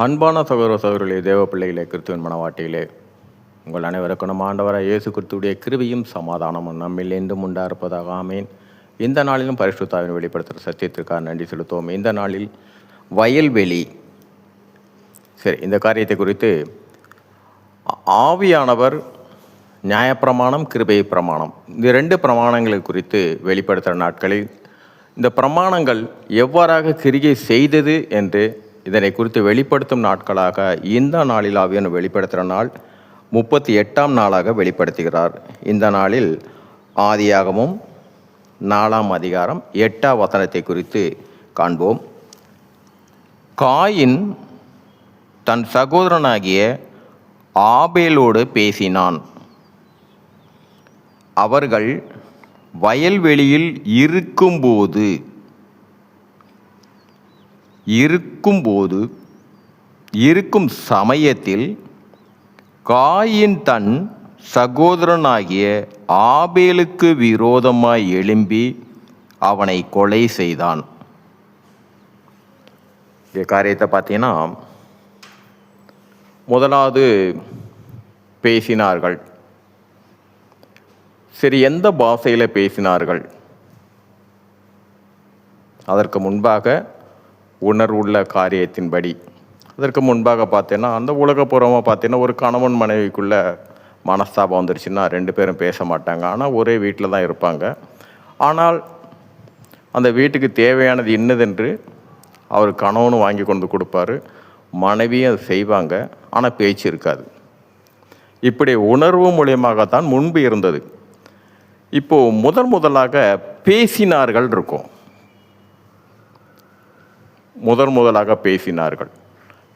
அன்பான சகோதர சகோதரிகளே, தேவ பிள்ளைகளே, கிறிஸ்துவின் மனவாட்டிகளே, உங்கள் அனைவருக்கும் நம் ஆண்டவராக இயேசு கிறிஸ்துவுடைய கிருபையும் சமாதானமும் நம்மில் என்றும் உண்டா இருப்பதாக. ஆமேன். இந்த நாளிலும் பரிசுத்தாவின் வெளிப்படுத்துகிற சத்தியத்திற்காக நன்றி செலுத்துவோம். இந்த நாளில் வயல்வெளி. சரி, இந்த காரியத்தை குறித்து ஆவியானவர் நியாயப்பிரமாணம், கிருபை பிரமாணம், இந்த 2 பிரமாணங்களை குறித்து வெளிப்படுத்துகிற நாட்களில் இந்த பிரமாணங்கள் எவ்வாறாக கிரியை செய்தது என்று இதனை குறித்து வெளிப்படுத்தும் நாட்களாக இந்த நாளில் ஆவியானவர் வெளிப்படுத்துகிற நாள் 38ஆம் நாளாக வெளிப்படுத்துகிறார். இந்த நாளில் ஆதியாகமம் 4ஆம் அதிகாரம் 8ஆம் வசனத்தை குறித்து காண்போம். காயின் தன் சகோதரனாகிய ஆபேலோடு பேசினான். அவர்கள் வயல்வெளியில் இருக்கும் சமயத்தில் காயின் தன் சகோதரனாகிய ஆபேலுக்கு விரோதமாய் எழும்பி அவனை கொலை செய்தான். இந்த காரியத்தை பார்த்தீங்கன்னா, முதலாவது பேசினார்கள். சரி, எந்த பாஷையில் பேசினார்கள்? அதற்கு முன்பாக உணர்வுள்ள காரியத்தின்படி, அதற்கு முன்பாக பார்த்தீங்கன்னா, அந்த உலகப்பூர்வமாக பார்த்தீங்கன்னா, ஒரு கணவன் மனைவிக்குள்ள மனஸ்தாபம் வந்துருச்சுன்னா 2 பேரும் பேச மாட்டாங்க. ஆனால் ஒரே வீட்டில் தான் இருப்பாங்க. ஆனால் அந்த வீட்டுக்கு தேவையானது இன்னதென்று அவர் கணவனும் வாங்கி கொண்டு கொடுப்பார், மனைவியும் அதை செய்வாங்க. ஆனால் பேச்சு இருக்காது. இப்படி உணர்வு மூலியமாகத்தான் முன்பு இருந்தது. இப்போது முதலாக பேசினார்கள் இருக்கும். முதலாக பேசினார்கள்.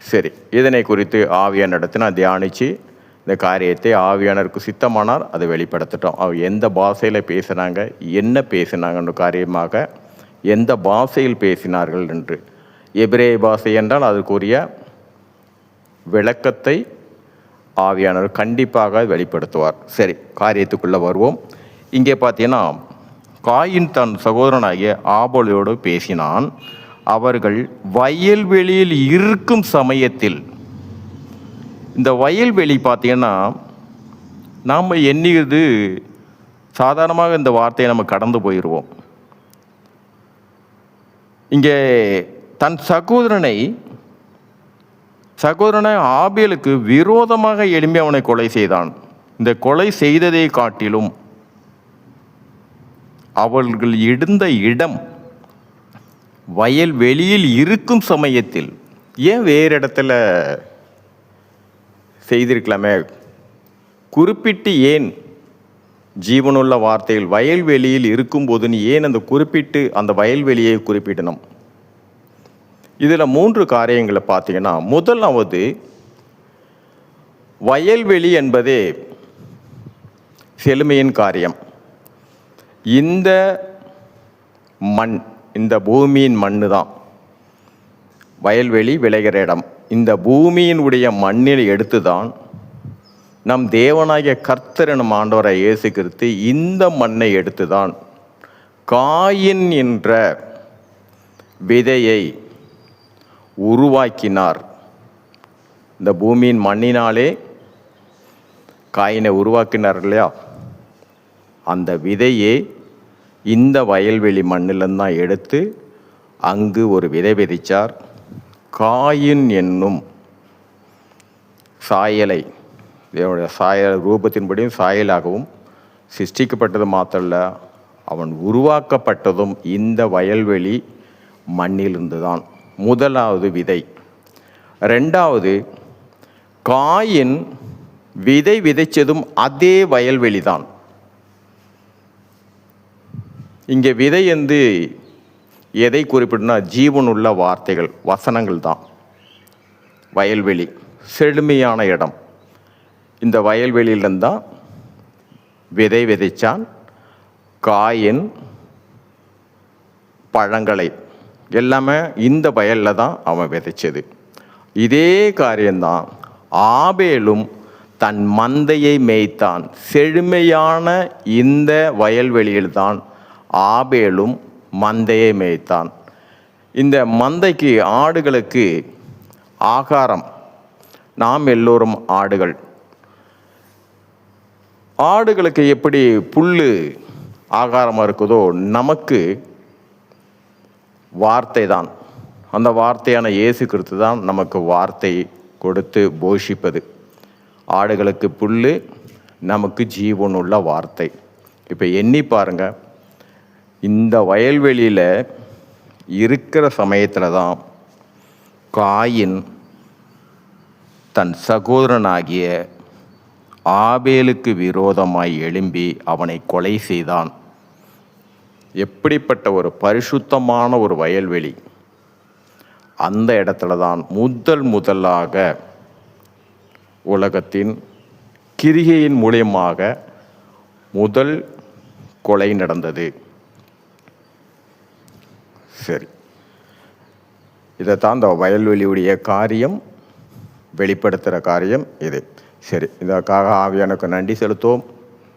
சரி, இதனை குறித்து ஆவியானவரிடத்தில் நான் தியானித்து இந்த காரியத்தை ஆவியானவருக்கு சித்தமானார் அதை வெளிப்படுத்திட்டோம். அவர் எந்த பாஷையில் பேசுனாங்க, என்ன பேசினாங்கன்ற காரியமாக, எந்த பாஷையில் பேசினார்கள் என்று. எபிரேய பாஷை என்றால் அதுக்குரிய விளக்கத்தை ஆவியானவர் கண்டிப்பாக வெளிப்படுத்துவார். சரி, காரியத்துக்குள்ளே வருவோம். இங்கே பார்த்தீங்கன்னா, காயின் தன் சகோதரனாகிய ஆபேலோடு பேசினான். அவர்கள் வயல்வெளியில் இருக்கும் சமயத்தில். இந்த வயல்வெளி பார்த்தீங்கன்னா, நாம் எண்ணியது சாதாரணமாக இந்த வார்த்தையை நம்ம கடந்து போயிடுவோம். இங்கே தன் சகோதரனை ஆபேலுக்கு விரோதமாக எழும்பி அவனை கொலை செய்தான். இந்த கொலை செய்ததை காட்டிலும் அவர்கள் இருந்த இடம் வயல்வெளியில் இருக்கும் சமயத்தில். ஏன் வேறு இடத்துல செய்திருக்கலாமே? குறிப்பிட்டு ஏன் ஜீவனுள்ள வார்த்தையில் வயல்வெளியில் இருக்கும்போதுன்னு ஏன் அந்த குறிப்பிட்டு அந்த வயல்வெளியை குறிப்பிடணும்? இதில் 3 காரியங்களை பார்த்தீங்கன்னா, முதலாவது, வயல்வெளி என்பதே செழுமையின் காரியம். இந்த மண், இந்த பூமியின் மண்ணு தான் வயல்வெளி விளைகிற இடம். இந்த பூமியினுடைய மண்ணில் எடுத்து தான் நம் தேவனாகிய கர்த்தர் எனும் ஆண்டவராகிய இயேசு கிறிஸ்து இந்த மண்ணை எடுத்து தான் காயின் என்ற விதையை உருவாக்கினார். இந்த பூமியின் மண்ணினாலே காயினை உருவாக்கினார் இல்லையா? அந்த விதையை இந்த வயல்வெளி மண்ணிலிருந்து தான் எடுத்து அங்கு ஒரு விதை விதைச்சார். காயின் என்னும் சாயலை, தேவனுடைய சாயல் ரூபத்தின்படியும் சாயலாகவும் சிருஷ்டிக்கப்பட்டது மாத்திரல்ல, அவன் உருவாக்கப்பட்டதும் இந்த வயல்வெளி மண்ணிலிருந்து தான். முதலாவது விதை. 2வது, காயின் விதை விதைச்சதும் அதே வயல்வெளி தான். இங்கே விதை வந்து எதை குறிப்பிடுனா, ஜீவனுள்ள வார்த்தைகள், வசனங்கள் தான். வயல்வெளி செழுமையான இடம். இந்த வயல்வெளியிலிருந்து தான் விதை விதைச்சான். காயின் பழங்களை எல்லாமே இந்த வயலில் தான் அவன் விதைச்சது. இதே காரியம்தான் ஆபேலும் தன் மந்தையை மேய்த்தான். செழுமையான இந்த வயல்வெளியில்தான் ஆபேலும் மந்தையை மேய்த்தான். இந்த மந்தைக்கு, ஆடுகளுக்கு ஆகாரம். நாம் எல்லோரும் ஆடுகள். ஆடுகளுக்கு எப்படி புல் ஆகாரமாக இருக்குதோ, நமக்கு வார்த்தை தான். அந்த வார்த்தையான இயேசு கிறிஸ்து தான் நமக்கு வார்த்தை கொடுத்து போஷிப்பது. ஆடுகளுக்கு புல், நமக்கு ஜீவனுள்ள வார்த்தை. இப்போ எண்ணி பாருங்க, இந்த வயல்வெளியில் இருக்கிற சமயத்தில் தான் காயின் தன் சகோதரனாகிய ஆபேலுக்கு விரோதமாய் எழும்பி அவனை கொலை செய்தான். எப்படிப்பட்ட ஒரு பரிசுத்தமான ஒரு வயல்வெளி! அந்த இடத்துல தான் முதலாக உலகத்தின் கிரிகையின் மூலியமாக முதல் கொலை நடந்தது. சரி, இதைத்தான் இந்த வயல்வெளியுடைய காரியம் வெளிப்படுத்துகிற காரியம் இது. சரி, இதற்காக ஆவியானுக்கு நன்றி செலுத்துவோம்.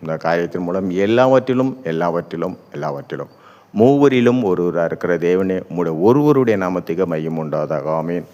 இந்த காரியத்தின் மூலம் எல்லாவற்றிலும் மூவரிலும் ஒருவராக இருக்கிற தேவனே, உம்முடைய ஒருவருடைய நாமத்துக்கு மையம் உண்டாதாக. ஆமேன்.